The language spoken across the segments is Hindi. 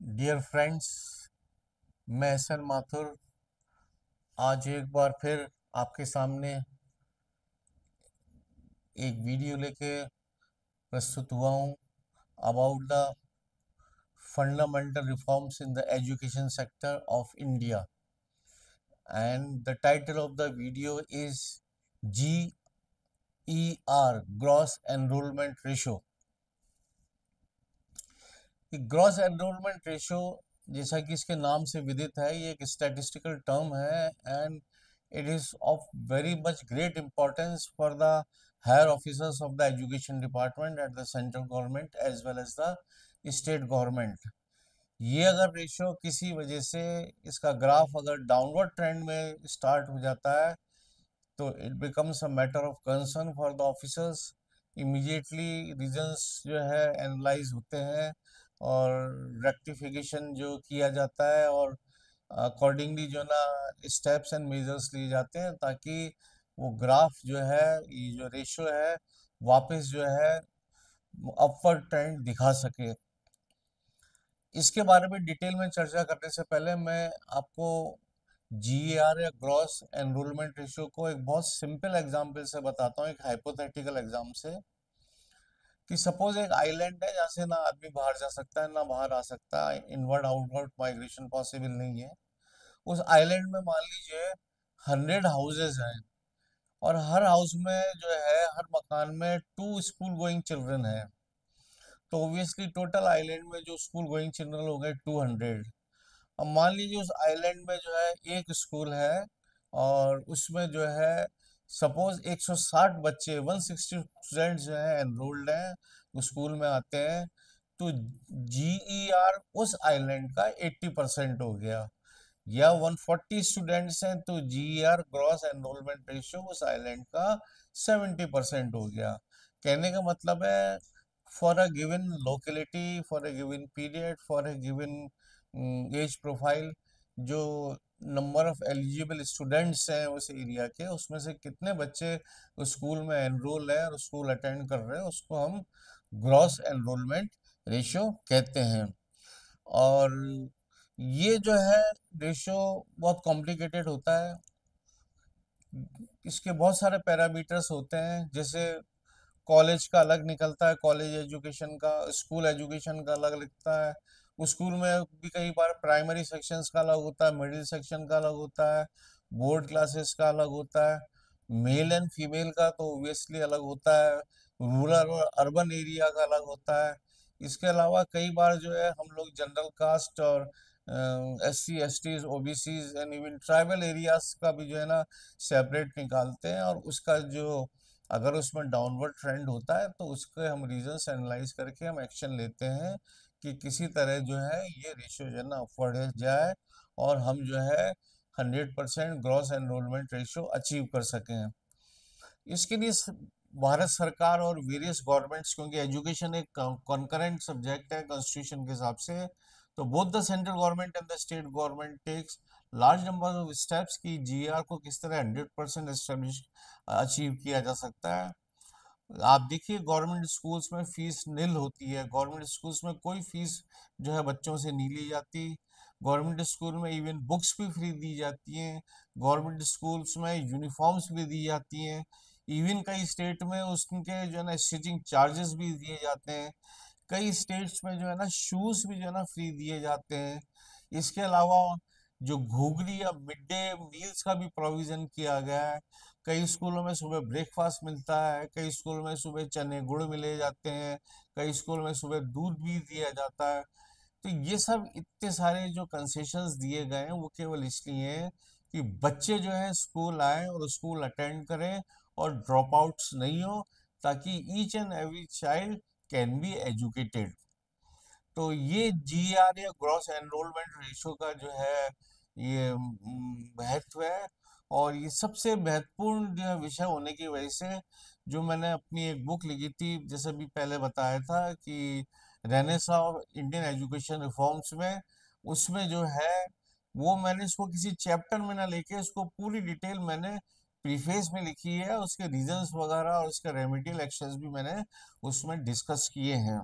डियर फ्रेंड्स, मैं एस.एन. माथुर आज एक बार फिर आपके सामने एक वीडियो लेके प्रस्तुत हुआ हूँ about the fundamental reforms in the education sector of India, and the title of the video is GER, gross enrolment ratio. Gross enrolment ratio, जैसा कि इसके नाम से विदित है, ये एक स्टैटिस्टिकल टर्म है and it is of very much great importance for the higher officers of the education department at the central government as well as the state government. ये अगर रेशो किसी वजह से, इसका ग्राफ अगर डाउनवर्ड ट्रेंड में स्टार्ट हो जाता है, तो it becomes a matter of concern for the officers. Immediately reasons जो है एनालाइज होते हैं और रेक्टिफिकेशन जो किया जाता है, और अकॉर्डिंगली जो ना स्टेप्स एंड मेजर्स लिए जाते हैं, ताकि वो ग्राफ जो है, ये जो रेशियो है, वापस जो है अपवर्ड ट्रेंड दिखा सके। इसके बारे में डिटेल में चर्चा करने से पहले मैं आपको GER या ग्रॉस एनरोलमेंट रेशियो को एक बहुत सिंपल एग्जांपल से बताता हूँ, एक हाइपोथेटिकल एग्जाम से। कि सपोज एक आइलैंड है जहाँ से ना आदमी बाहर जा सकता है ना बाहर आ सकता है, इनवर्ड आउटवर्ड माइग्रेशन पॉसिबल नहीं है। उस आइलैंड में मान लीजिए 100 हाउसेज हैं, और हर हाउस में जो है, हर मकान में 2 स्कूल गोइंग चिल्ड्रन है। तो ऑब्वियसली टोटल आइलैंड में जो स्कूल गोइंग चिल्ड्रन हो गए 200। अब मान लीजिए उस आइलैंड में जो है एक स्कूल है, और उसमें जो है सपोज 160 बच्चे, 160 स्टूडेंट्स जो है एनरोल्ड हैं, उस स्कूल में आते हैं। तो GER उस आइलैंड का 80% हो गया। या 140 स्टूडेंट्स हैं, तो GER ग्रॉस एनरोलमेंट रेशियो उस आइलैंड का 70% हो गया। कहने का मतलब है, for a given locality, for a given period, for a given age profile, जो नंबर ऑफ एलिजिबल स्टूडेंट्स हैं उस एरिया के, उसमें से कितने बच्चे उस स्कूल में एनरोल है और स्कूल अटेंड कर रहे हैं, उसको हम ग्रॉस एनरोलमेंट रेशियो कहते हैं। और ये जो है रेशियो बहुत कॉम्प्लिकेटेड होता है। इसके बहुत सारे पैरामीटर्स होते हैं, जैसे कॉलेज का अलग निकलता है, कॉलेज एजुकेशन का, स्कूल एजुकेशन का अलग लिखता है। उस स्कूल में भी कई बार प्राइमरी सेक्शंस का अलग होता है, मिडिल सेक्शन का अलग होता है, बोर्ड क्लासेस का अलग होता है, मेल एंड फीमेल का तो ऑब्वियसली अलग होता है, रूरल और अर्बन एरिया का अलग होता है। इसके अलावा कई बार जो है हम लोग जनरल कास्ट और SC STs OBCs and even tribal areas का भी जो है ना सेपरेट निकालते हैं, और उसका जो, अगर उसमें डाउनवर्ड ट्रेंड होता है, तो उसके हम रीजंस एनालाइज करके हम एक्शन लेते हैं कि किसी तरह जो है ये रेशियो जो है ना अपवर्ड जाए, और हम जो है 100% ग्रॉस एनरोलमेंट रेशियो अचीव कर सकें। इसके लिए भारत सरकार और वेरियस गवर्नमेंट्स, क्योंकि एजुकेशन एक कॉन्करेंट सब्जेक्ट है कॉन्स्टिट्यूशन के हिसाब से, तो both the central government and the state government takes large number of steps की GER को किस तरह 100% एस्टेब्लिश अचीव किया जा सकता है। आप देखिए, गवर्नमेंट स्कूल्स में फीस नील होती है, गवर्नमेंट स्कूल्स में कोई फीस जो है बच्चों से नहीं ली जाती। गवर्नमेंट स्कूल में इवन बुक्स भी फ्री दी जाती हैं, गवर्नमेंट स्कूल्स में यूनिफॉर्म्स भी दी जाती हैं, इवन कई स्टेट में उसके जो है ना स्टिचिंग चार्जेस भी दिए जाते हैं। कई स्टेट्स में जो है ना शूज भी जो है ना फ्री दिए जाते हैं। इसके अलावा जो घुगनी या मिड डे मील्स का भी प्रोविजन किया गया है। कई स्कूलों में सुबह ब्रेकफास्ट मिलता है, कई स्कूल में सुबह चने गुड़ मिले जाते हैं, कई स्कूल में सुबह दूध भी दिया जाता है। तो ये सब इतने सारे जो कंसेशंस दिए गए हैं, वो केवल इसलिए हैं कि बच्चे जो है स्कूल आए और स्कूल अटेंड करें और ड्रॉप आउट्स नहीं हो, ताकि each and every child can be educated. तो ये GER या ग्रॉस एनरोलमेंट रेशो का जो है, ये महत्व है। और ये सबसे महत्वपूर्ण जो है विषय होने की वजह से, जो मैंने अपनी एक बुक लिखी थी, जैसे भी पहले बताया था कि Renaissance of Indian education reforms में, उसमें जो है वो मैंने इसको किसी चैप्टर में ना लेके, इसको पूरी डिटेल मैंने प्रीफेस में लिखी है, उसके रीजंस वगैरह और उसके रेमेडियल एक्शंस भी मैंने उसमें डिस्कस किए हैं।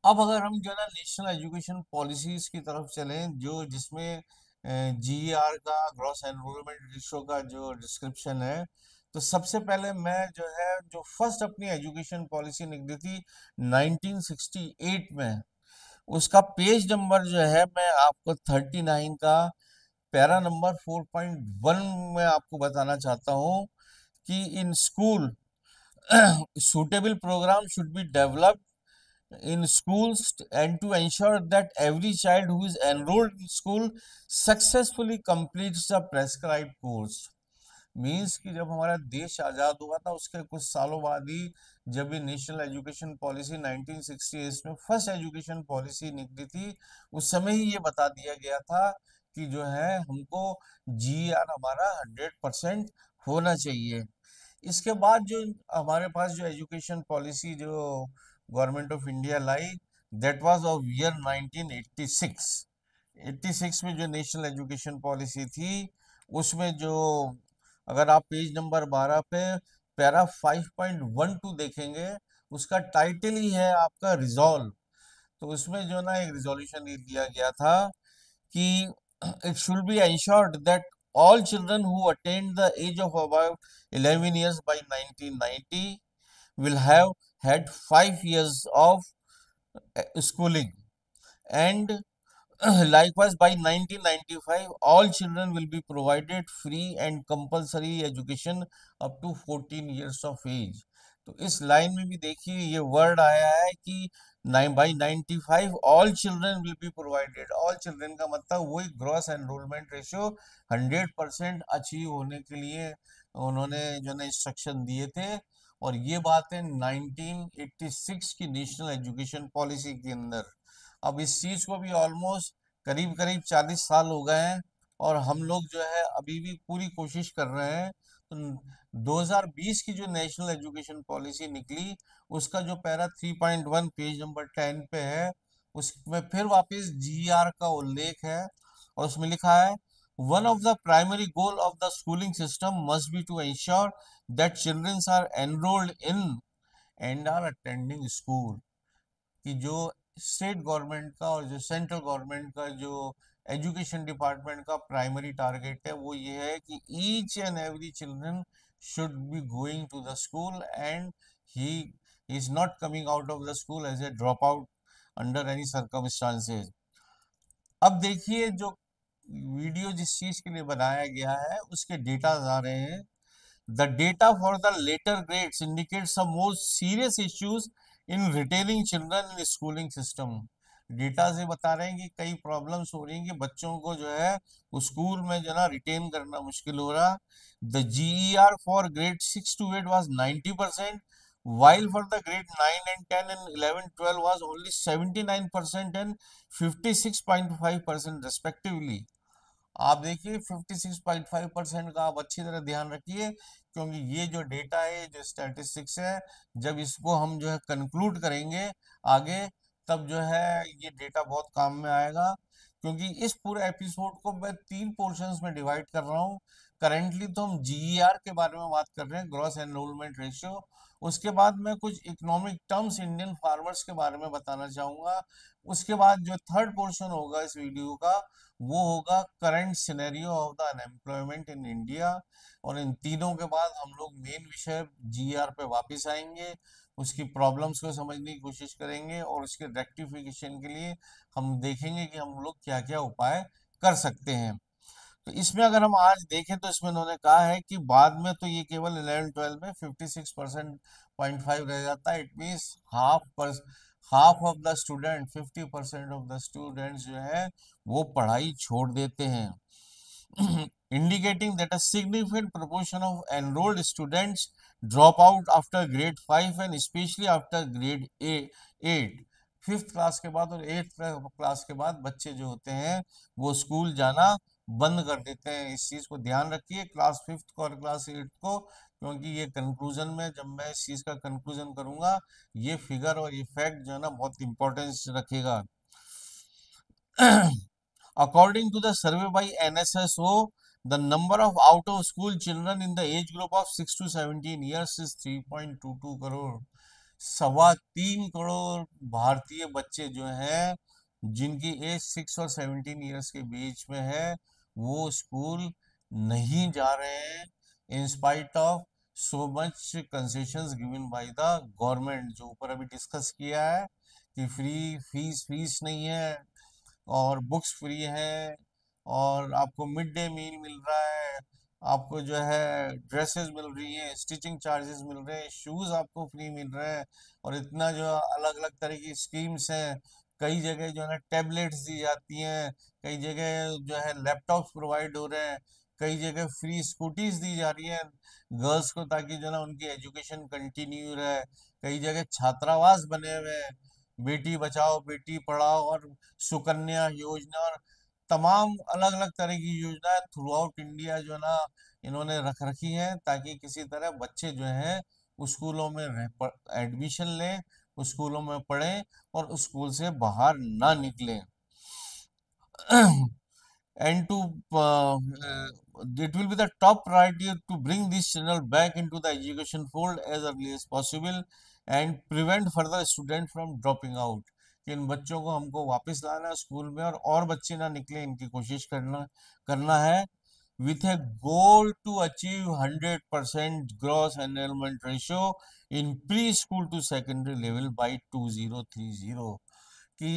अब अगर हम जो है ना नेशनल एजुकेशन पॉलिसीज की तरफ चलें, जो जिसमें जीईआर का, ग्रॉस एनरोलमेंट रेशियो का जो डिस्क्रिप्शन है, तो सबसे पहले मैं जो है, जो फर्स्ट अपनी एजुकेशन पॉलिसी निकली थी 1968 में, उसका पेज नंबर जो है मैं आपको 39 का पैरा नंबर 4.1 में आपको बताना चाहता हूँ कि in school suitable program should be developed in schools and to ensure that every child who is enrolled in school successfully completes the prescribed course. Means कि जब हमारा देश आज़ाद हुआ था उसके कुछ सालों बाद ही, जब ये नेशनल एजुकेशन पॉलिसी 1968 में फर्स्ट एजुकेशन पॉलिसी निकली थी, उस समय ही ये बता दिया गया था कि जो है हमको जीआर हमारा 100% होना चाहिए। इसके बाद जो हमारे पास जो एजुकेशन पॉलिसी जो government of India lie, that was of year 1986। 86 में जो नेशनल एजुकेशन पॉलिसी थी, उसमें जो, अगर आप पेज नंबर 12 पे पैरा 5.12 देखेंगे, उसका टाइटल ही है आपका रिजॉल्व। तो उसमें जो ना एक रिजोल्यूशन दिया गया था कि it should be ensured that all children who attain the age of about 11 years by 1990 will have had 5 years of schooling, and likewise by 1995 all children will be provided free and compulsory education up to 14 years of age। तो इस लाइन में भी देखिए ये वर्ड आया है कि by 95 all children will be provided. All children का मतलब वही ग्रॉस एनरोलमेंट रेशियो 100% अचीव होने के लिए उन्होंने जो है इंस्ट्रक्शन दिए थे। और ये बात है 1986 की नेशनल एजुकेशन पॉलिसी के अंदर। अब इस चीज को भी ऑलमोस्ट करीब करीब 40 साल हो गए हैं, और हम लोग जो है अभी भी पूरी कोशिश कर रहे हैं। तो 2020 की जो नेशनल एजुकेशन पॉलिसी निकली, उसका जो पैरा 3.1 पेज नंबर 10 पे है, उसमें फिर वापस जीआर का उल्लेख है, और उसमें लिखा है one of the primary goal of the schooling system must be to ensure that childrens are enrolled in and are attending school. कि जो स्टेट गवर्नमेंट का और जो सेंट्रल गवर्नमेंट का जो एजुकेशन डिपार्टमेंट का प्राइमरी टारगेट है, वो ये है कि each and every children should be going to the school, and he is not coming out of the school as a drop out under any circumstances. अब देखिए जो वीडियो जिस चीज के लिए बनाया गया है उसके डेटा आ रहे हैं। The data for the later grades indicates some more serious issues in retaining children in schooling system। Data से बता रहे हैं कि कई प्रॉब्लम्स हो रही हैं कि बच्चों को जो है स्कूल में जो है ना रिटेन करना मुश्किल हो रहा। The GER for grade 6 to 8 was 90%, while for the grade 9 and 10 and 11 12 was only 79% and 56.5% respectively। आप देखिए 56.5% का आप अच्छी तरह ध्यान रखिए, क्योंकि ये जो डेटा है, जो स्टैटिस्टिक्स है, जब इसको हम जो है कंक्लूड करेंगे आगे, तब जो है ये डेटा बहुत काम में आएगा। क्योंकि इस पूरे एपिसोड को मैं 3 पोर्शंस में डिवाइड कर रहा हूँ। करेंटली तो हम जीईआर के बारे में बात कर रहे हैं, ग्रॉस एनरोलमेंट रेशियो। उसके बाद मैं कुछ इकोनॉमिक टर्म्स इंडियन फार्मर्स के बारे में बताना चाहूंगा। उसके बाद जो थर्ड पोर्शन होगा इस वीडियो का, वो होगा current scenario of the unemployment in India. और इन तीनों के बाद हम लोग मेन विषय जीआर पे वापस आएंगे, उसकी प्रॉब्लम्स को समझने की कोशिश करेंगे, और उसके रेक्टिफिकेशन के लिए हम देखेंगे कि हम लोग क्या क्या उपाय कर सकते हैं। तो इसमें अगर हम आज देखें तो इसमें उन्होंने कहा है कि बाद में तो ये केवल 11-12 में 56.5 रह जाता है। It means half of the student, 50% of the students जो है वो पढ़ाई छोड़ देते हैं। indicating that a significant proportion of enrolled students drop out after grade 5 and especially after grade 8। Fifth class के बाद और एट्थ क्लास के बाद बच्चे जो होते हैं वो स्कूल जाना बंद कर देते हैं। इस चीज को ध्यान रखिए क्लास फिफ्थ को और क्लास एट्थ को, क्योंकि ये कंक्लूजन में जब मैं इस चीज का कंक्लूजन करूंगा, ये फिगर और ये फैक्ट जो है ना बहुत इंपॉर्टेंस रखेगा। According to the survey by NSSO, the number of out of school children in the age group of 6 to 17 years is 3.22 crore। 3.25 crore भारतीय बच्चे जो हैं, जिनकी एज 6 और 17 ईयर्स के बीच में है, वो स्कूल नहीं जा रहे हैं, in spite of so much concessions given by the government, जो ऊपर अभी डिस्कस किया है कि फीस नहीं है, और बुक्स फ्री है, और आपको मिड डे मील मिल रहा है, आपको जो है ड्रेसेस मिल रही हैं, स्टिचिंग चार्जेस मिल रहे हैं, शूज आपको फ्री मिल रहे हैं, और इतना जो अलग अलग तरह की स्कीम्स हैं। कई जगह जो है ना टैबलेट्स दी जाती हैं, कई जगह जो है लैपटॉप्स प्रोवाइड हो रहे हैं, कई जगह फ्री स्कूटीज दी जा रही हैं गर्ल्स को, ताकि जो है ना उनकी एजुकेशन कंटिन्यू रहे। कई जगह छात्रावास बने हुए हैं, बेटी बचाओ बेटी पढ़ाओ और सुकन्या योजना, और तमाम अलग अलग तरह की योजनाएं थ्रू आउट इंडिया जो है ना इन्होंने रख रखी है, ताकि किसी तरह बच्चे जो हैं स्कूलों में एडमिशन लें, स्कूलों में पढ़ें, और स्कूल से बाहर ना निकलें। And to it will be the top priority to bring this channel back into the education fold as early as possible and prevent further student from dropping out, कि इन बच्चों को हमको वापस लाना है स्कूल में, और बच्चे ना निकले, इनकी कोशिश करना करना है, with a goal to achieve 100% gross enrollment ratio in preschool to secondary level by 2030, कि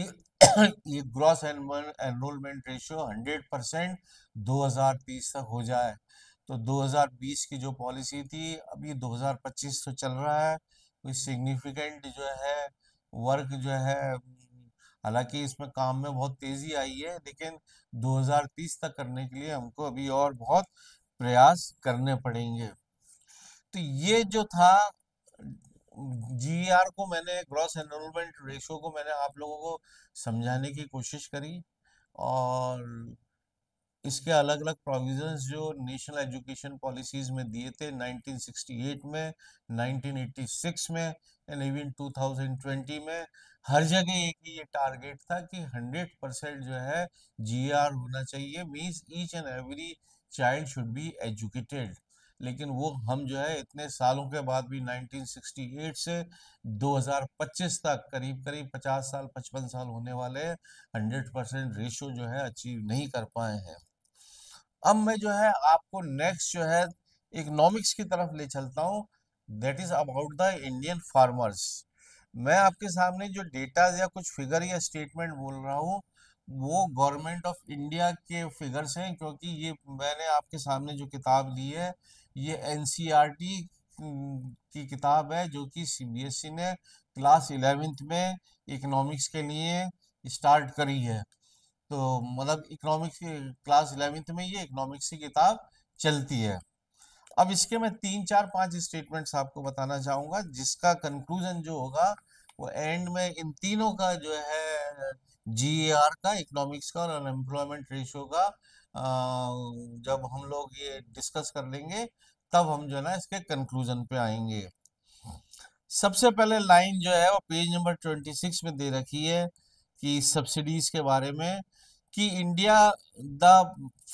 ये ग्रॉस एनरोलमेंट रेशियो 100% 2030 तक हो जाए। तो 2020 की जो पॉलिसी थी, अभी 2025 तो चल रहा है, कोई सिग्निफिकेंट जो है वर्क जो है, हालांकि इसमें काम में बहुत तेजी आई है, लेकिन 2030 तक करने के लिए हमको अभी और बहुत प्रयास करने पड़ेंगे। तो ये जो था जीआर को, मैंने ग्रॉस एनरोलमेंट रेशो को मैंने आप लोगों को समझाने की कोशिश करी, और इसके अलग अलग प्रोविजंस जो नेशनल एजुकेशन पॉलिसीज में दिए थे 1968 में, 1986 में, एंड इवन 2020 में, हर जगह एक ही ये टारगेट था कि 100% जो है जीआर होना चाहिए, means each and every child should be educated. लेकिन वो हम जो है इतने सालों के बाद भी 1968 से 2025 तक, करीब करीब 50 साल 55 साल होने वाले, 100% रेशो जो है अचीव नहीं कर पाए हैं। अब मैं जो है आपको नेक्स्ट जो है इकोनॉमिक्स की तरफ ले चलता हूँ, that is about the Indian farmers. मैं आपके सामने जो डेटा या कुछ फिगर या स्टेटमेंट बोल रहा हूँ, वो गवर्नमेंट ऑफ इंडिया के फिगर्स हैं, क्योंकि ये मैंने आपके सामने जो किताब ली है, ये एनसीईआरटी की किताब है, जो कि सीबीएसई ने क्लास 11th में इकोनॉमिक्स के लिए स्टार्ट करी है। तो मतलब इकोनॉमिक्स की क्लास 11th में ये इकोनॉमिक्स की किताब चलती है। अब इसके मैं 3 4 5 स्टेटमेंट्स आपको बताना चाहूंगा, जिसका कंक्लूजन जो होगा वो एंड में इन तीनों का जो है जीएआर का, इकोनॉमिक्स का और अनएम्प्लॉयमेंट रेशियो का, जब हम लोग ये डिस्कस कर लेंगे, तब हम जो है ना इसके कंक्लूजन पे आएंगे। सबसे पहले लाइन जो है वो पेज नंबर 26 में दे रखी है, कि सब्सिडीज के बारे में, कि India, the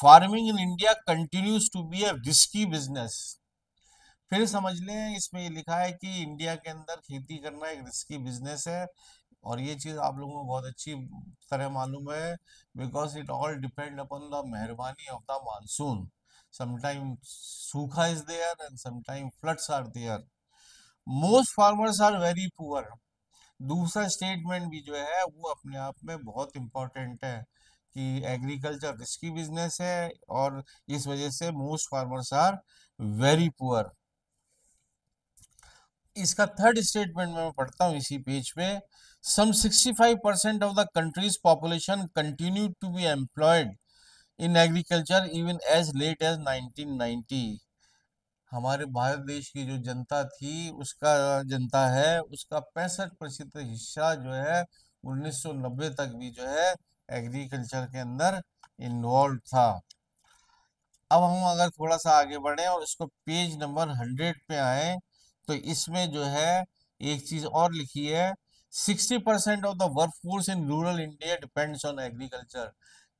farming in India continues to be a risky business. फिर समझ लें, इसमें ये लिखा है कि इंडिया के अंदर खेती करना एक रिस्की बिजनेस है, और ये चीज आप लोगों को बहुत अच्छी तरह मालूम है, because it all depend upon the मेहरबानी ऑफ द मानसून। समटाइम सूखा is there and sometime floods are there. Most farmers are very poor. दूसरा स्टेटमेंट भी जो है वो अपने आप में बहुत इंपॉर्टेंट है, कि एग्रीकल्चर रिस्की बिजनेस है, और इस वजह से most farmers are very poor. इसका थर्ड स्टेटमेंट मैं पढ़ता हूँ इसी पेज पे। Some 65% of the country's population continue to be employed in agriculture even as late as 1990। हमारे भारत देश की जो जनता थी, उसका जनता है, उसका 65% हिस्सा जो है 1990 तक भी जो है एग्रीकल्चर के अंदर इन्वॉल्व था। अब हम अगर थोड़ा सा आगे बढ़े और इसको पेज नंबर 100 पे आए, तो इसमें जो है एक चीज और लिखी है, 60% of the workforce in rural India depends on agriculture,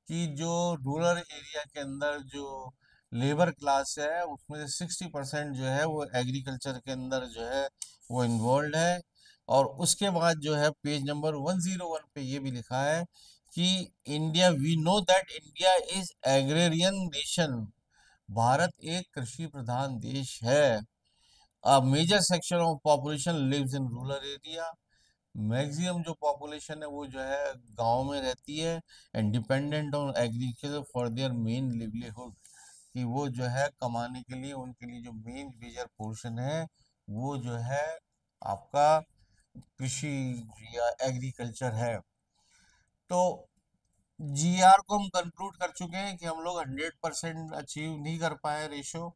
कि जो रूरल एरिया के अंदर जो लेबर क्लास है, उसमें से 60% जो है वो एग्रीकल्चर के अंदर जो है वो इन्वॉल्व है। और उसके बाद जो है पेज नंबर 101 पे ये भी लिखा है कि India, we know that India is agrarian nation, Bharat एक कृषि प्रधान देश है। A major section of population lives in rural area, maximum जो पॉपुलेशन है वो जो है गांव में रहती है, and dependent on agriculture for their main livelihood, कि वो जो है कमाने के लिए उनके लिए जो मेन मेजर पोर्शन है वो जो है आपका कृषि या एग्रीकल्चर है। तो जीआर को हम कंक्लूड कर चुके हैं कि हम लोग 100% अचीव नहीं कर पाए रेशो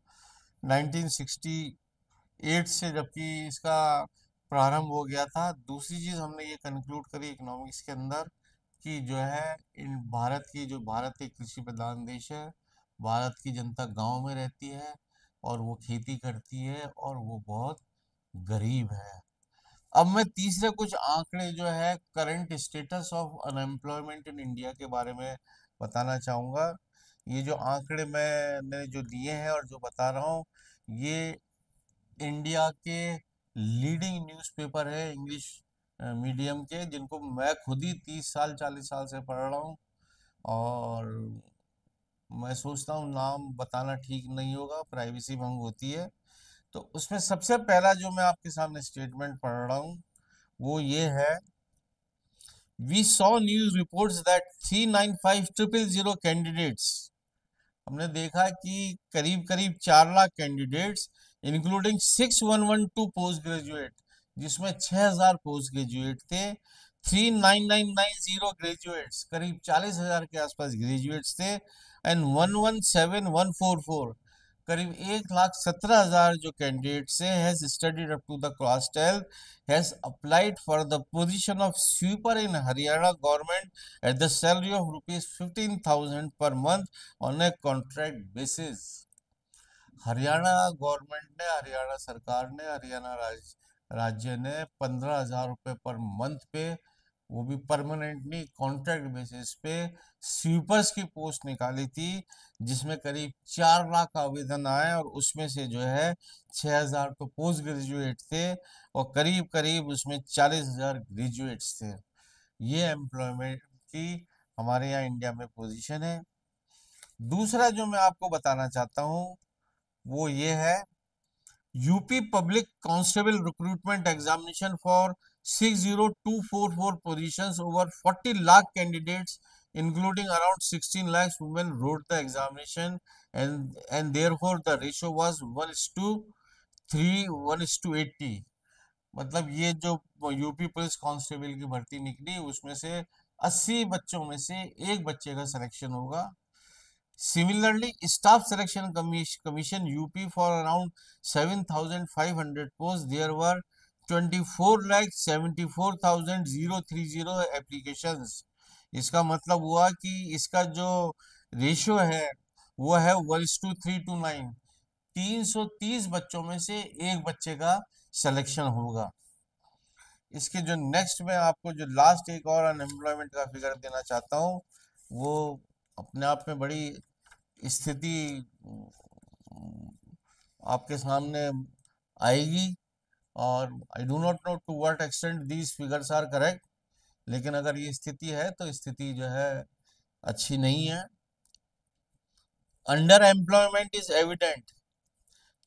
1968 से, जबकि इसका प्रारंभ हो गया था। दूसरी चीज हमने ये कंक्लूड करी इकोनॉमिक्स के अंदर कि जो है इन भारत एक कृषि प्रधान देश है, भारत की जनता गांव में रहती है और वो खेती करती है और वो बहुत गरीब है। अब मैं तीसरे कुछ आंकड़े जो है current status of unemployment in India के बारे में बताना चाहूँगा। ये जो आंकड़े मैंने जो लिए हैं और जो बता रहा हूँ, ये इंडिया के लीडिंग न्यूज़पेपर है इंग्लिश मीडियम के, जिनको मैं खुद ही 30 साल 40 साल से पढ़ रहा हूँ। और मैं सोचता हूँ नाम बताना ठीक नहीं होगा, प्राइवेसी भंग होती है। तो उसमें सबसे पहला जो मैं आपके सामने स्टेटमेंट पढ़ रहा हूँ वो ये है, we saw news reports that 395,000 candidates, हमने देखा कि करीब करीब 4 lakh candidates including 6112 post graduate, जिसमें 6000 पोस्ट ग्रेजुएट थे, 39990 ग्रेजुएट्स, करीब 40,000 के आसपास ग्रेजुएट्स थे, एंड 117144, करीब 1,17,000 जो candidates has studied up to the class 12 has applied for the position of sweeper in Haryana government at the salary of rupees 15,000 per month on a contract basis। Haryana government ने, हरियाणा सरकार ने, हरियाणा राज्य ने 15,000 रुपये पर मंथ पे, वो भी परमानेंटली कॉन्ट्रैक्ट बेसिस पे स्वीपर्स की पोस्ट निकाली थी, जिसमें करीब 4 लाख आवेदन आए और उसमें से जो है 6,000 तो पोस्ट ग्रेजुएट थे और करीब करीब उसमें 40,000 ग्रेजुएट्स थे। ये एम्प्लॉयमेंट की हमारे यहाँ इंडिया में पोजीशन है। दूसरा जो मैं आपको बताना चाहता हूँ वो ये है, UP public constable recruitment examination for 60244 positions over 40 lakh candidates including around 16 lakhs women wrote the examination, and therefore the ratio was 1:3, 1:80। मतलब ये जो यूपी पुलिस कांस्टेबल की भर्ती निकली उसमें से 80 बच्चों में से एक बच्चे का सिलेक्शन होगा। Similarly, Staff Selection Commission UP for around 7,500 posts, there were 24,74,030 applications। इसका मतलब हुआ कि इसका जो रेशियो है वो है 1:329, 330 बच्चों में से एक बच्चे का सिलेक्शन होगा। इसके जो नेक्स्ट में आपको जो लास्ट एक और अनएम्प्लॉयमेंट का फिगर देना चाहता हूँ, वो अपने आप में बड़ी स्थिति आपके सामने आएगी। और I do not know to what extent these figures are correct, लेकिन अगर ये स्थिति है तो स्थिति जो है अच्छी नहीं है। Under employment is evident,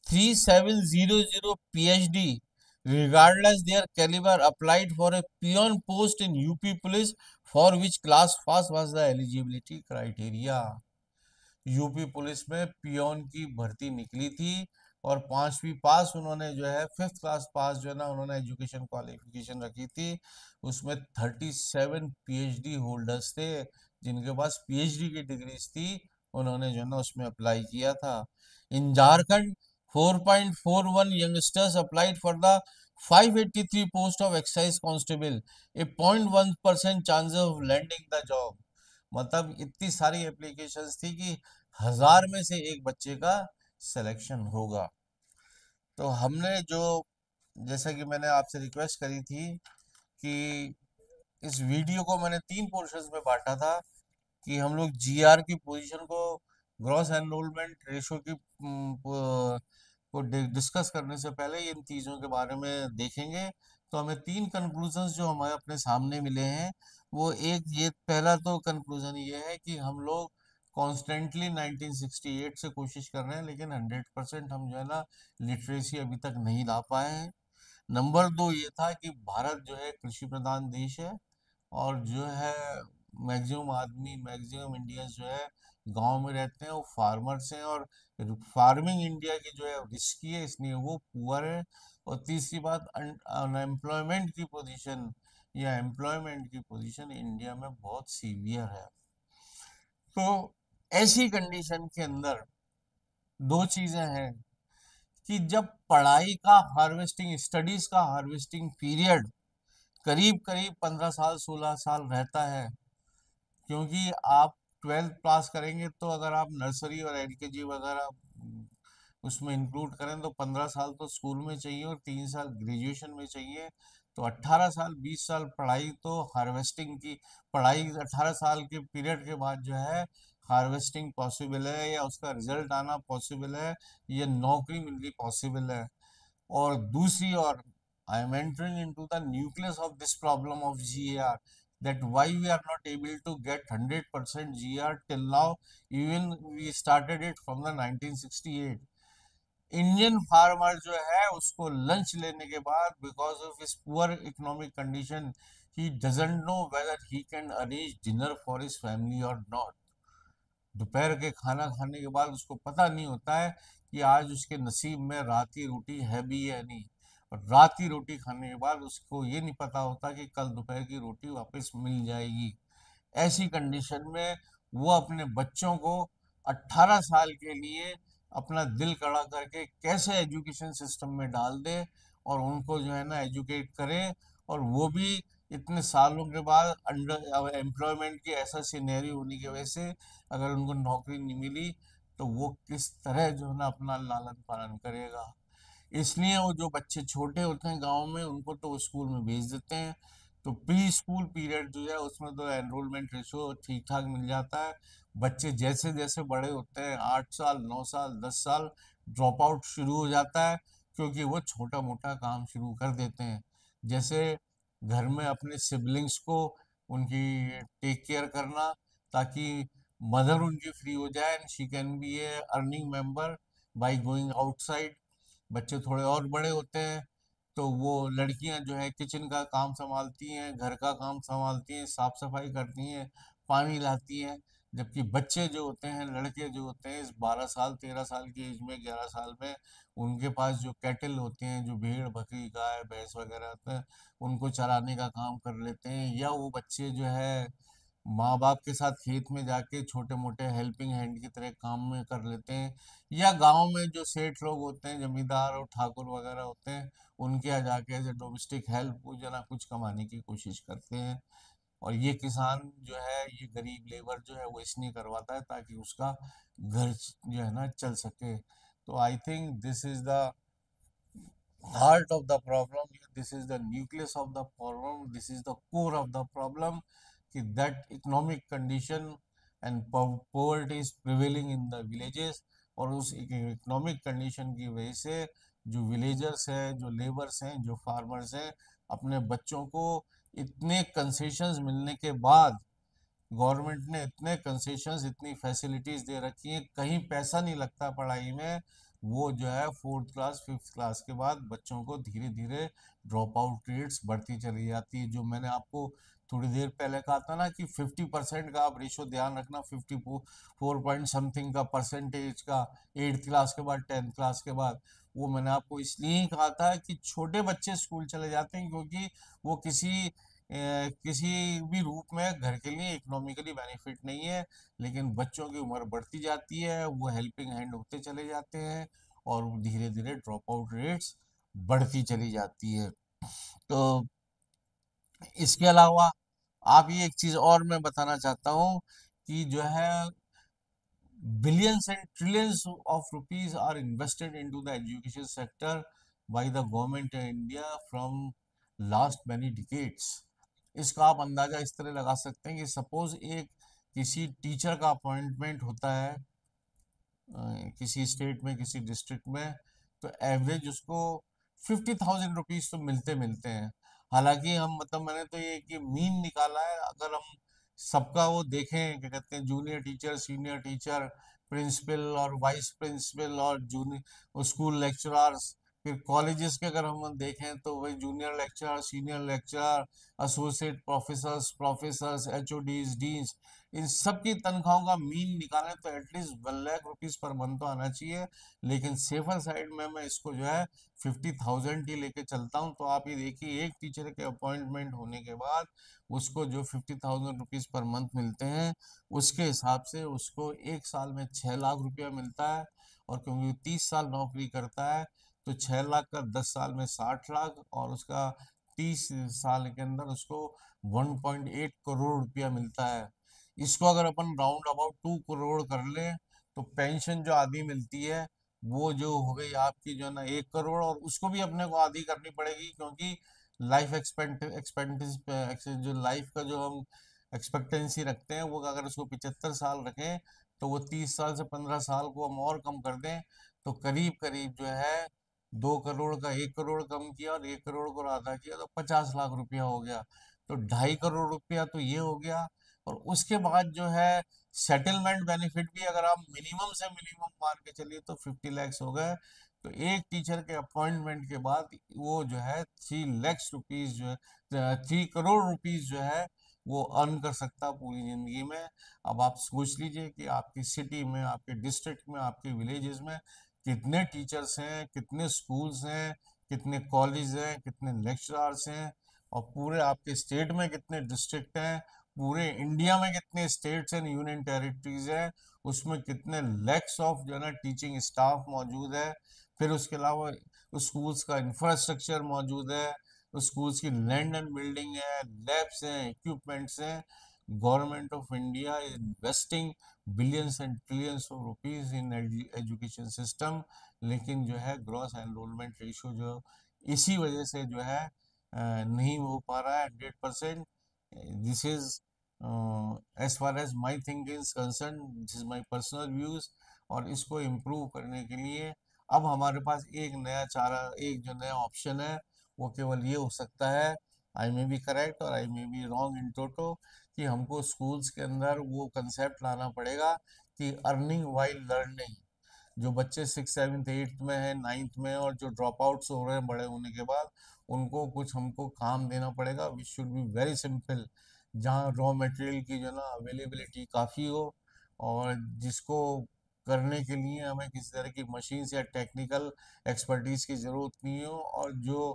3700 PhD regardless their caliber applied for a peon post in UP police, for which class pass was the eligibility criteria। UP police में पियोन की भर्ती निकली थी और 5वीं पास उन्होंने जो है, 5th क्लास पास जो है ना, उन्होंने एजुकेशन क्वालिफिकेशन रखी थी। उसमें 37 PhD होल्डर्स थे जिनके पास PhD की डिग्रीज थी, उन्होंने जो है ना उसमें अप्लाई किया था। In Jharkhand 4.41 youngsters applied for the 583 post of excise constable, a 0.1% chances of landing the job. मतलब इतनी सारी एप्लीकेशंस थी कि 1000 में से एक बच्चे का सिलेक्शन होगा। तो हमने जो, जैसा कि मैंने आपसे रिक्वेस्ट करी थी कि इस वीडियो को मैंने 3 पोर्शंस में बांटा था कि हम लोग जीआर की पोजीशन को, ग्रॉस एनरोलमेंट रेशो की को डिस्कस करने से पहले इन चीज़ों के बारे में देखेंगे। तो हमें तीन कंक्लूजन्स जो हमारे अपने सामने मिले हैं, वो एक ये पहला तो कंक्लूजन ये है कि हम लोग कॉन्स्टेंटली 1968 से कोशिश कर रहे हैं, लेकिन 100% हम जो है ना लिटरेसी अभी तक नहीं ला पाए हैं। नंबर दो ये था कि भारत जो है कृषि प्रधान देश है, और जो है मैक्सिमम आदमी, मैक्सिमम इंडियंस जो है गांव में रहते हैं, वो फार्मर्स हैं, और फार्मिंग इंडिया की जो है रिस्की है, इसलिए वो पुअर है। और तीसरी बात, अनएम्प्लॉयमेंट की पोजीशन या एम्प्लॉयमेंट की पोजीशन इंडिया में बहुत सीवियर है। तो ऐसी कंडीशन के अंदर दो चीजें हैं कि जब पढ़ाई का हार्वेस्टिंग, स्टडीज का हार्वेस्टिंग पीरियड करीब करीब 15 साल 16 साल रहता है, क्योंकि आप 12th पास करेंगे तो अगर आप नर्सरी और एलकेजी वगैरह उसमें इंक्लूड करें तो 15 साल तो स्कूल में चाहिए और 3 साल ग्रेजुएशन में चाहिए। तो 18 साल 20 साल पढ़ाई तो हार्वेस्टिंग की पढ़ाई, 18 साल के पीरियड के बाद जो है हार्वेस्टिंग पॉसिबल है, या उसका रिजल्ट आना पॉसिबल है, या नौकरी मिलनी पॉसिबल है। और दूसरी ओर, I am entering into the nucleus of this problem of GAR, that why we are not able to get 100% GR till now, even we started it from the 1968। Indian farmer जो है उसको लंच लेने के बाद, because of his poor economic condition, he doesn't know whether he can arrange dinner for his family और नॉट। दोपहर के खाना खाने के बाद उसको पता नहीं होता है कि आज उसके नसीब में रात की रोटी है भी या नहीं, और रात की रोटी खाने के बाद उसको ये नहीं पता होता कि कल दोपहर की रोटी वापस मिल जाएगी। ऐसी कंडीशन में वो अपने बच्चों को 18 साल के लिए अपना दिल कड़ा करके कैसे एजुकेशन सिस्टम में डाल दे, और उनको जो है ना एजुकेट करे, और वो भी इतने सालों के बाद अंडर एम्प्लॉयमेंट की ऐसा सिनेरी होने की वजह से अगर उनको नौकरी नहीं मिली, तो वो किस तरह जो है ना अपना लालन पालन करेगा। इसलिए वो जो बच्चे छोटे होते हैं गांव में, उनको तो स्कूल में भेज देते हैं। तो प्री स्कूल पीरियड जो है उसमें तो एनरोलमेंट रेशो ठीक ठाक मिल जाता है। बच्चे जैसे जैसे बड़े होते हैं, 8 साल 9 साल 10 साल, ड्रॉप आउट शुरू हो जाता है, क्योंकि वो छोटा मोटा काम शुरू कर देते हैं। जैसे घर में अपने सिबलिंग्स को उनकी टेक केयर करना, ताकि मदर उनकी फ्री हो जाए and she can be A earning member by going outside. बच्चे थोड़े और बड़े होते हैं तो वो लड़कियां जो है किचन का काम संभालती हैं, घर का काम संभालती हैं, साफ सफाई करती हैं, पानी लाती हैं। जबकि बच्चे जो होते हैं, लड़के जो होते हैं, इस 12 साल 13 साल की एज में, 11 साल में, उनके पास जो कैटल होते हैं, जो भेड़ बकरी गाय भैंस वगैरह होते हैं, उनको चराने का काम कर लेते हैं। या वो बच्चे जो है माँ बाप के साथ खेत में जाके छोटे मोटे हेल्पिंग हैंड की तरह काम में कर लेते हैं। या गांव में जो सेठ लोग होते हैं, जमींदार और ठाकुर वगैरह होते हैं, उनके यहाँ जाके एज डोमेस्टिक हेल्प वो जना कुछ कमाने की कोशिश करते हैं। और ये किसान जो है, ये गरीब लेबर जो है वो इसलिए करवाता है ताकि उसका घर जो है ना चल सके। तो I think this is the heart of the problem, this is the nucleus of the problem, this is the core of the problem, कि that economic condition and poverty is prevailing in the villages। और उस इकोनॉमिक कंडीशन की वजह से जो विलेजर्स हैं, जो लेबर्स हैं, जो फार्मर्स हैं, अपने बच्चों को इतने कंसेशंस मिलने के बाद, गवर्नमेंट ने इतने कंसेशंस, इतनी फैसिलिटीज दे रखी हैं, कहीं पैसा नहीं लगता पढ़ाई में, वो जो है 4th क्लास 5th क्लास के बाद बच्चों को धीरे धीरे ड्रॉप आउट रेट्स बढ़ती चली जाती है। जो मैंने आपको थोड़ी देर पहले कहा था ना कि 50% का आप रेशो ध्यान रखना, 54 पॉइंट समथिंग का परसेंटेज का 8th क्लास के बाद 10th क्लास के बाद। वो मैंने आपको इसलिए ही कहा था कि छोटे बच्चे स्कूल चले जाते हैं, क्योंकि वो किसी भी रूप में घर के लिए इकोनॉमिकली बेनिफिट नहीं है। लेकिन बच्चों की उम्र बढ़ती जाती है, वो हेल्पिंग हैंड होते चले जाते हैं, और धीरे धीरे ड्रॉप आउट रेट्स बढ़ती चली जाती है। तो इसके अलावा आप ये एक चीज और मैं बताना चाहता हूँ कि जो है billions and trillions of rupees are invested into the education sector by the government of India from last many decades। इसका आप अंदाजा इस तरह लगा सकते हैं कि सपोज एक किसी टीचर का अपॉइंटमेंट होता है किसी स्टेट में, किसी डिस्ट्रिक्ट में, तो एवरेज उसको 50,000 रुपीज तो मिलते मिलते हैं। हालांकि हम मतलब मैंने तो ये कि मीन निकाला है, अगर हम सबका वो देखें, क्या कहते हैं, junior teacher, senior teacher, principal और वाइस प्रिंसिपल और जूनियर स्कूल लेक्चरर्स, फिर कॉलेजेस के अगर हम देखें तो वही junior lecturer, senior lecturer, associate professors, HODs, deans, इन सब की तनख्वाहों का मीन निकालें तो at least 1 lakh rupees per month तो आना चाहिए। लेकिन सेफर साइड में मैं इसको जो है 50,000 ही लेके चलता हूँ। तो आप ये देखिए, एक टीचर के अपॉइंटमेंट होने के बाद उसको जो 50,000 रुपीज पर मंथ मिलते हैं, उसके हिसाब से उसको एक साल में 6 लाख रुपया मिलता है। और क्योंकि 30 साल नौकरी करता है, तो 6 लाख का 10 साल में 60 लाख, और उसका 30 साल के अंदर उसको 1.8 करोड़ रुपया मिलता है। इसको अगर अपन राउंड अबाउट 2 करोड़ कर ले, तो पेंशन जो आधी मिलती है वो जो हो गई आपकी जो है ना 1 करोड़, और उसको भी अपने को आधी करनी पड़ेगी, क्योंकि लाइफ एक्सपेक्टेंस जो लाइफ का जो हम एक्सपेक्टेंसी रखते हैं, वो अगर उसको 75 साल रखें, तो वो 30 साल से 15 साल को हम और कम कर दें, तो करीब करीब जो है 2 करोड़ का 1 करोड़ कम किया, और 1 करोड़ को आधा किया, तो 50 लाख रुपया हो गया। तो 2.5 करोड़ रुपया तो ये हो गया। और उसके बाद जो है सेटलमेंट बेनिफिट भी अगर आप मिनिमम से मिनिमम मान के चलिए, तो 50 लैक्स हो गए। तो एक टीचर के अपॉइंटमेंट के बाद वो जो है 3 लैक्स रुपीज जो है, 3 करोड़ रुपीज जो है वो अर्न कर सकता है पूरी जिंदगी में। अब आप सोच लीजिए कि आपकी सिटी में, आपके डिस्ट्रिक्ट में, आपके विलेजेस में कितने टीचर्स हैं, कितने स्कूल्स हैं, कितने कॉलेज हैं, कितने लेक्चरर्स हैं, और पूरे आपके स्टेट में कितने डिस्ट्रिक्ट हैं, पूरे इंडिया में कितने स्टेट्स एंड यूनियन टेरिटरीज हैं, उसमें कितने लैक्स ऑफ जो है ना टीचिंग स्टाफ मौजूद है। फिर उसके अलावा उस स्कूल्स का इंफ्रास्ट्रक्चर मौजूद है, उस स्कूल्स की लैंड एंड बिल्डिंग है, लैब्स हैं, इक्विपमेंट्स हैं। Government of India is investing billions and trillions of rupees in education system. लेकिन जो है ग्रॉस एनरोलमेंट रेशियो जो इसी वजह से जो है नहीं हो पा रहा है 100%। This is as far as my thinking is concern, this is my personal views. और इसको इम्प्रूव करने के लिए अब हमारे पास एक नया चारा, एक जो नया ऑप्शन है, वो केवल ये हो सकता है, आई मे बी करेक्ट और आई मे बी रॉन्ग इन टोटो, कि हमको स्कूल्स के अंदर वो कंसेप्ट लाना पड़ेगा कि अर्निंग वाइल लर्निंग। जो बच्चे 6, 7, 8 में है, 9th में, और जो ड्रॉप आउट्स हो रहे हैं बड़े होने के बाद, उनको कुछ हमको काम देना पड़ेगा which should be very simple, जहाँ रॉ मटेरियल की जो ना अवेलेबिलिटी काफ़ी हो, और जिसको करने के लिए हमें किसी तरह की मशीन्स या टेक्निकल एक्सपर्टीज की ज़रूरत नहीं हो, और जो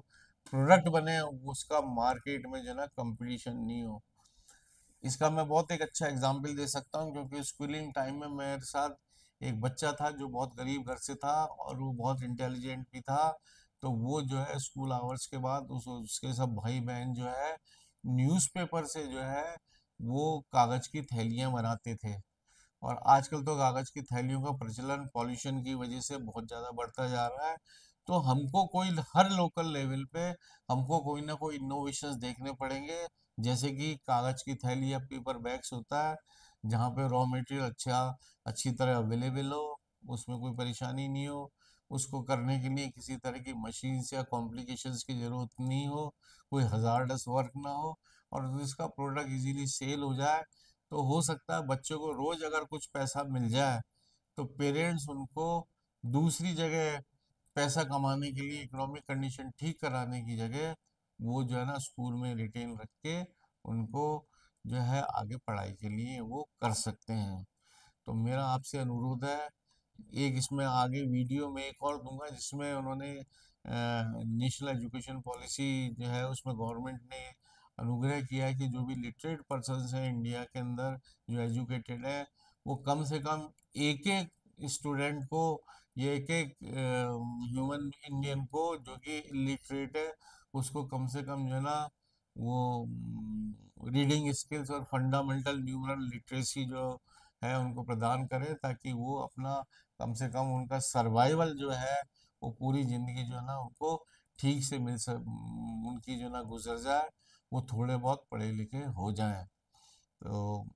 प्रोडक्ट बने उसका मार्केट में जो ना कंपटीशन नहीं हो। इसका मैं बहुत एक अच्छा एग्जाम्पल दे सकता हूँ, क्योंकि स्कूलिंग टाइम में मेरे साथ एक बच्चा था जो बहुत गरीब घर से था, और वो बहुत इंटेलिजेंट भी था। तो वो जो है स्कूल आवर्स के बाद उसके सब भाई बहन जो है न्यूज़पेपर से जो है वो कागज की थैलियां बनाते थे। और आजकल तो कागज की थैलियों का प्रचलन पॉल्यूशन की वजह से बहुत ज़्यादा बढ़ता जा रहा है। तो हमको कोई हर लोकल लेवल पे हमको कोई ना कोई इनोवेशंस देखने पड़ेंगे, जैसे कि कागज की थैली या पेपर बैग्स होता है, जहाँ पे रॉ मटेरियल अच्छी तरह अवेलेबल हो, उसमें कोई परेशानी नहीं हो, उसको करने के लिए किसी तरह की मशीन्स या कॉम्प्लिकेशंस की ज़रूरत नहीं हो, कोई हजार्डस वर्क ना हो, और इसका प्रोडक्ट इजीली सेल हो जाए। तो हो सकता है बच्चों को रोज अगर कुछ पैसा मिल जाए, तो पेरेंट्स उनको दूसरी जगह पैसा कमाने के लिए, इकोनॉमिक कंडीशन ठीक कराने की जगह, वो जो है ना स्कूल में रिटेन रख के उनको जो है आगे पढ़ाई के लिए वो कर सकते हैं। तो मेरा आपसे अनुरोध है, एक इसमें आगे वीडियो में एक और दूंगा जिसमें उन्होंने नेशनल एजुकेशन पॉलिसी जो है उसमें गवर्नमेंट ने अनुग्रह किया है कि जो भी लिटरेट पर्सन्स हैं इंडिया के अंदर, जो एजुकेटेड है, वो कम से कम एक एक स्टूडेंट को, ये एक एक ह्यूमन इंडियन को जो कि इलिटरेट है, उसको कम से कम जो है ना वो रीडिंग स्किल्स और फंडामेंटल न्यूमरल लिटरेसी जो है उनको प्रदान करें, ताकि वो अपना कम से कम उनका सर्वाइवल जो है वो पूरी जिंदगी जो है ना उनको ठीक से उनकी जो ना गुजर जाए, वो थोड़े बहुत पढ़े लिखे हो जाएं। तो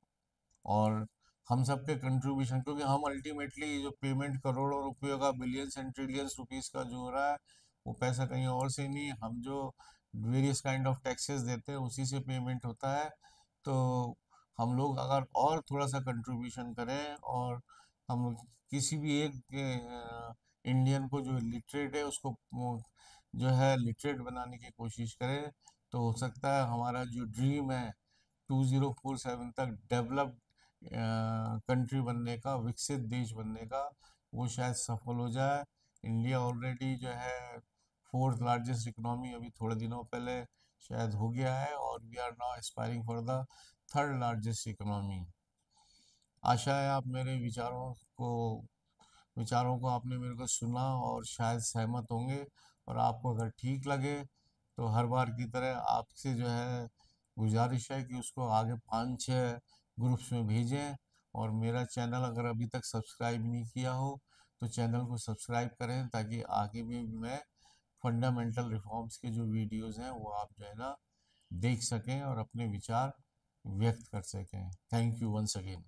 और हम सबके कंट्रीब्यूशन, क्योंकि हम अल्टीमेटली जो पेमेंट करोड़ों रुपयों का, बिलियंस एंड ट्रिलियंस रुपीस का जो हो रहा है, वो पैसा कहीं और से नहीं, हम जो वेरियस काइंड ऑफ टैक्सेस देते हैं, उसी से पेमेंट होता है। तो हम लोग अगर और थोड़ा सा कंट्रीब्यूशन करें, और हम किसी भी एक इंडियन को जो लिटरेट है उसको जो है लिटरेट बनाने की कोशिश करें, तो हो सकता है हमारा जो ड्रीम है 2047 तक डेवलप्ड कंट्री बनने का, विकसित देश बनने का, वो शायद सफल हो जाए। इंडिया ऑलरेडी जो है फोर्थ लार्जेस्ट इकोनॉमी अभी थोड़े दिनों पहले शायद हो गया है, और we are now aspiring for the third largest economy. आशा है आप मेरे विचारों को आपने मेरे को सुना और शायद सहमत होंगे। और आपको अगर ठीक लगे तो हर बार की तरह आपसे जो है गुजारिश है कि उसको आगे 5-6 ग्रुप्स में भेजें। और मेरा चैनल अगर अभी तक सब्सक्राइब नहीं किया हो तो चैनल को सब्सक्राइब करें, ताकि आगे भी मैं फंडामेंटल रिफॉर्म्स के जो वीडियोस हैं वो आप जो है ना देख सकें और अपने विचार व्यक्त कर सकें। Thank you once again.